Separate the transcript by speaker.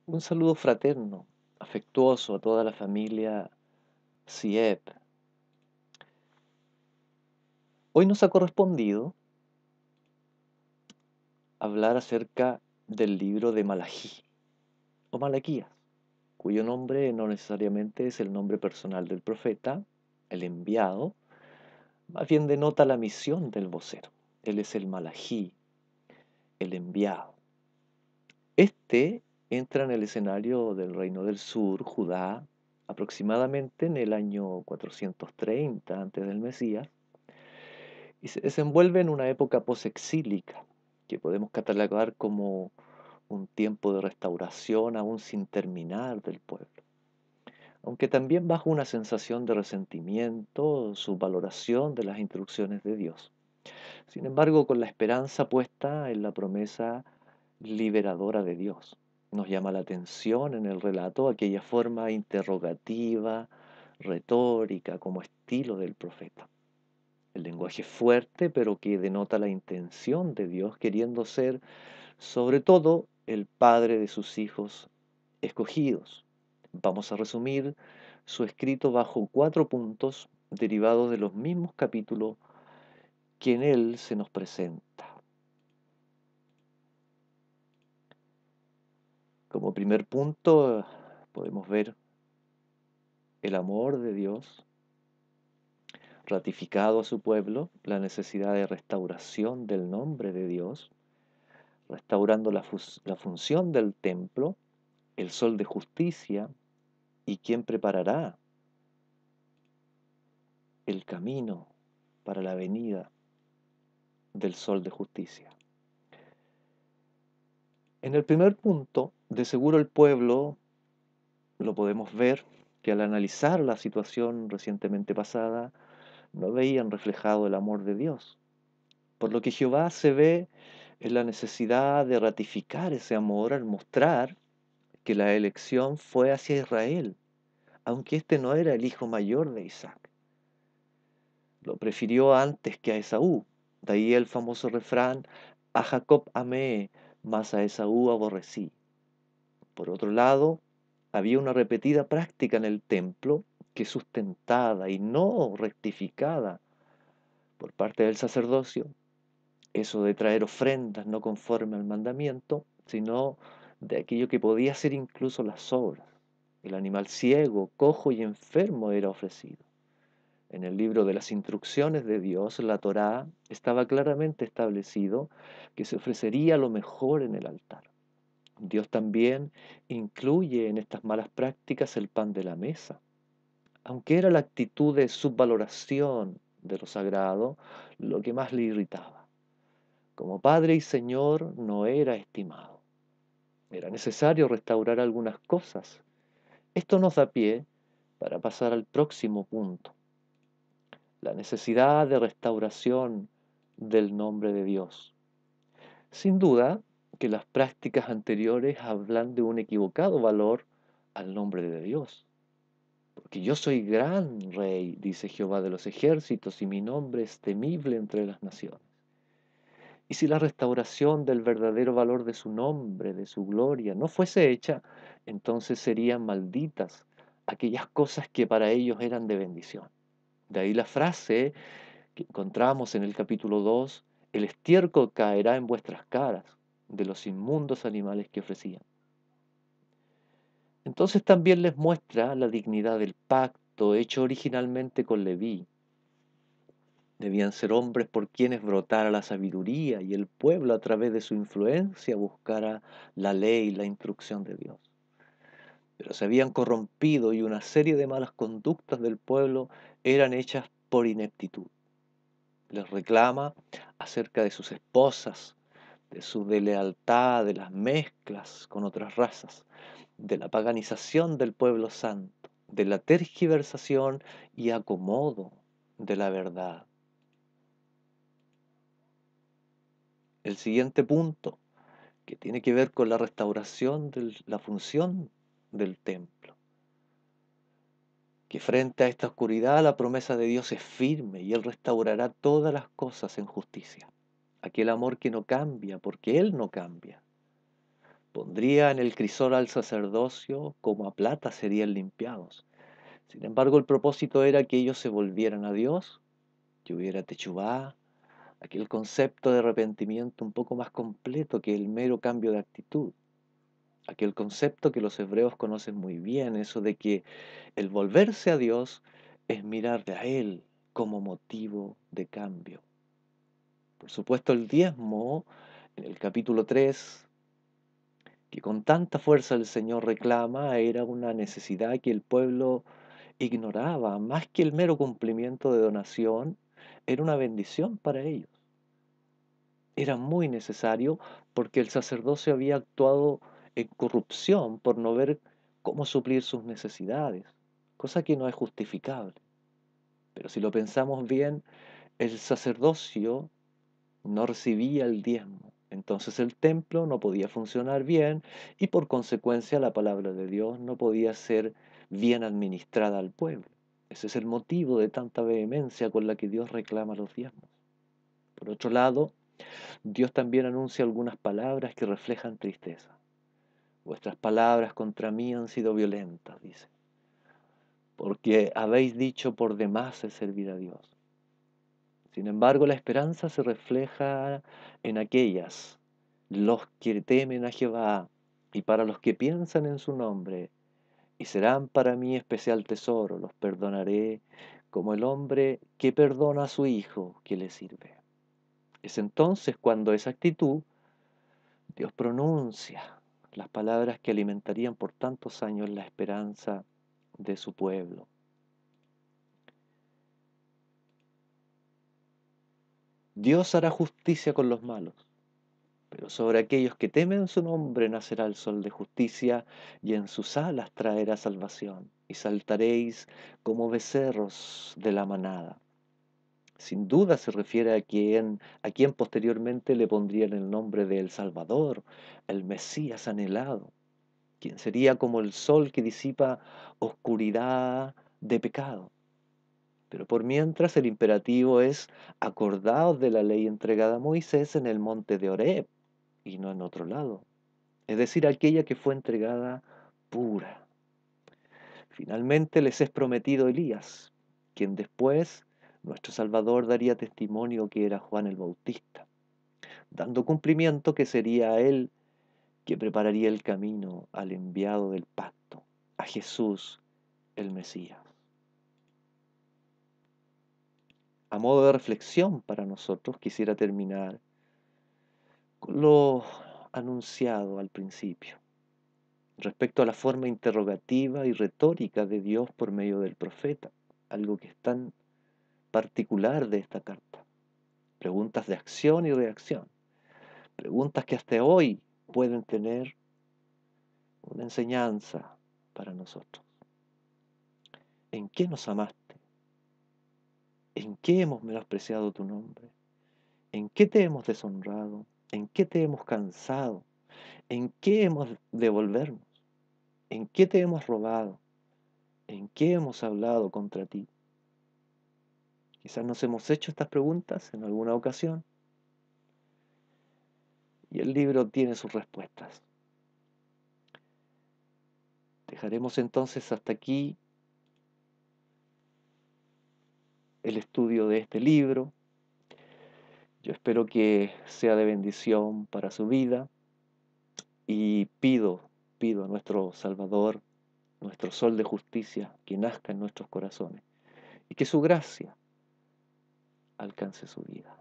Speaker 1: Un saludo fraterno, afectuoso a toda la familia CIEP. Hoy nos ha correspondido hablar acerca del libro de Malají o Malaquías, cuyo nombre no necesariamente es el nombre personal del profeta, el enviado, más bien denota la misión del vocero. Él es el Malají, el enviado. Este entra en el escenario del Reino del Sur, Judá, aproximadamente en el año 430 antes del Mesías, y se desenvuelve en una época posexílica, que podemos catalogar como un tiempo de restauración aún sin terminar del pueblo, aunque también bajo una sensación de resentimiento, subvaloración de las instrucciones de Dios. Sin embargo, con la esperanza puesta en la promesa liberadora de Dios. Nos llama la atención en el relato aquella forma interrogativa, retórica, como estilo del profeta. El lenguaje fuerte, pero que denota la intención de Dios queriendo ser, sobre todo, el padre de sus hijos escogidos. Vamos a resumir su escrito bajo 4 puntos derivados de los mismos capítulos que en él se nos presenta. Como primer punto, podemos ver el amor de Dios ratificado a su pueblo, la necesidad de restauración del nombre de Dios, restaurando la función del templo, el sol de justicia, y quién preparará el camino para la venida del sol de justicia. En el primer punto, de seguro el pueblo, lo podemos ver, que al analizar la situación recientemente pasada, no veían reflejado el amor de Dios. Por lo que Jehová se ve en la necesidad de ratificar ese amor al mostrar que la elección fue hacia Israel, aunque este no era el hijo mayor de Isaac. Lo prefirió antes que a Esaú. De ahí el famoso refrán, a Jacob amé, mas a Esaú aborrecí. Por otro lado, había una repetida práctica en el templo que sustentada y no rectificada por parte del sacerdocio, eso de traer ofrendas no conforme al mandamiento, sino de aquello que podía ser incluso las obras. El animal ciego, cojo y enfermo era ofrecido. En el libro de las instrucciones de Dios, la Torá, estaba claramente establecido que se ofrecería lo mejor en el altar. Dios también incluye en estas malas prácticas el pan de la mesa. Aunque era la actitud de subvaloración de lo sagrado lo que más le irritaba. Como Padre y Señor no era estimado. Era necesario restaurar algunas cosas. Esto nos da pie para pasar al próximo punto. La necesidad de restauración del nombre de Dios. Sin duda que las prácticas anteriores hablan de un equivocado valor al nombre de Dios. Porque yo soy gran rey, dice Jehová de los ejércitos, y mi nombre es temible entre las naciones. Y si la restauración del verdadero valor de su nombre, de su gloria, no fuese hecha, entonces serían malditas aquellas cosas que para ellos eran de bendición. De ahí la frase que encontramos en el capítulo 2: el estiércol caerá en vuestras caras de los inmundos animales que ofrecían. Entonces también les muestra la dignidad del pacto hecho originalmente con Leví. Debían ser hombres por quienes brotara la sabiduría y el pueblo a través de su influencia buscara la ley y la instrucción de Dios. Pero se habían corrompido y una serie de malas conductas del pueblo eran hechas por ineptitud. Les reclama acerca de sus esposas, de su deslealtad, de las mezclas con otras razas, de la paganización del pueblo santo, de la tergiversación y acomodo de la verdad. El siguiente punto, que tiene que ver con la restauración de la función del templo, que frente a esta oscuridad la promesa de Dios es firme y Él restaurará todas las cosas en justicia. Aquel amor que no cambia, porque Él no cambia. Pondría en el crisol al sacerdocio como a plata serían limpiados. Sin embargo, el propósito era que ellos se volvieran a Dios, que hubiera techubá, aquel concepto de arrepentimiento un poco más completo que el mero cambio de actitud, aquel concepto que los hebreos conocen muy bien, eso de que el volverse a Dios es mirarle a Él como motivo de cambio. Por supuesto, el diezmo, en el capítulo 3, que con tanta fuerza el Señor reclama, era una necesidad que el pueblo ignoraba, más que el mero cumplimiento de donación, era una bendición para ellos. Era muy necesario porque el sacerdocio había actuado en corrupción por no ver cómo suplir sus necesidades, cosa que no es justificable. Pero si lo pensamos bien, el sacerdocio no recibía el diezmo. Entonces el templo no podía funcionar bien y por consecuencia la palabra de Dios no podía ser bien administrada al pueblo. Ese es el motivo de tanta vehemencia con la que Dios reclama los diezmos. Por otro lado, Dios también anuncia algunas palabras que reflejan tristeza. Vuestras palabras contra mí han sido violentas, dice, porque habéis dicho por demás el servir a Dios. Sin embargo, la esperanza se refleja en aquellas, los que temen a Jehová, y para los que piensan en su nombre, y serán para mí especial tesoro, los perdonaré como el hombre que perdona a su hijo que le sirve. Es entonces cuando esa actitud, Dios pronuncia las palabras que alimentarían por tantos años la esperanza de su pueblo. Dios hará justicia con los malos, pero sobre aquellos que temen su nombre nacerá el sol de justicia, y en sus alas traerá salvación, y saltaréis como becerros de la manada. Sin duda se refiere a quien posteriormente le pondrían el nombre de El Salvador, el Mesías anhelado, quien sería como el sol que disipa oscuridad de pecado. Pero por mientras el imperativo es: acordaos de la ley entregada a Moisés en el monte de Horeb y no en otro lado, es decir, aquella que fue entregada pura. Finalmente les es prometido Elías, quien después nuestro Salvador daría testimonio que era Juan el Bautista, dando cumplimiento que sería él que prepararía el camino al enviado del pacto, a Jesús el Mesías. A modo de reflexión para nosotros, quisiera terminar con lo anunciado al principio, respecto a la forma interrogativa y retórica de Dios por medio del profeta, algo que es tan particular de esta carta. Preguntas de acción y reacción, preguntas que hasta hoy pueden tener una enseñanza para nosotros. ¿En qué nos amaste? ¿En qué hemos menospreciado tu nombre? ¿En qué te hemos deshonrado? ¿En qué te hemos cansado? ¿En qué hemos de volvernos? ¿En qué te hemos robado? ¿En qué hemos hablado contra ti? Quizás nos hemos hecho estas preguntas en alguna ocasión y el libro tiene sus respuestas. Dejaremos entonces hasta aquí el estudio de este libro. Yo espero que sea de bendición para su vida y pido a nuestro Salvador, nuestro sol de justicia, que nazca en nuestros corazones y que su gracia alcance su vida.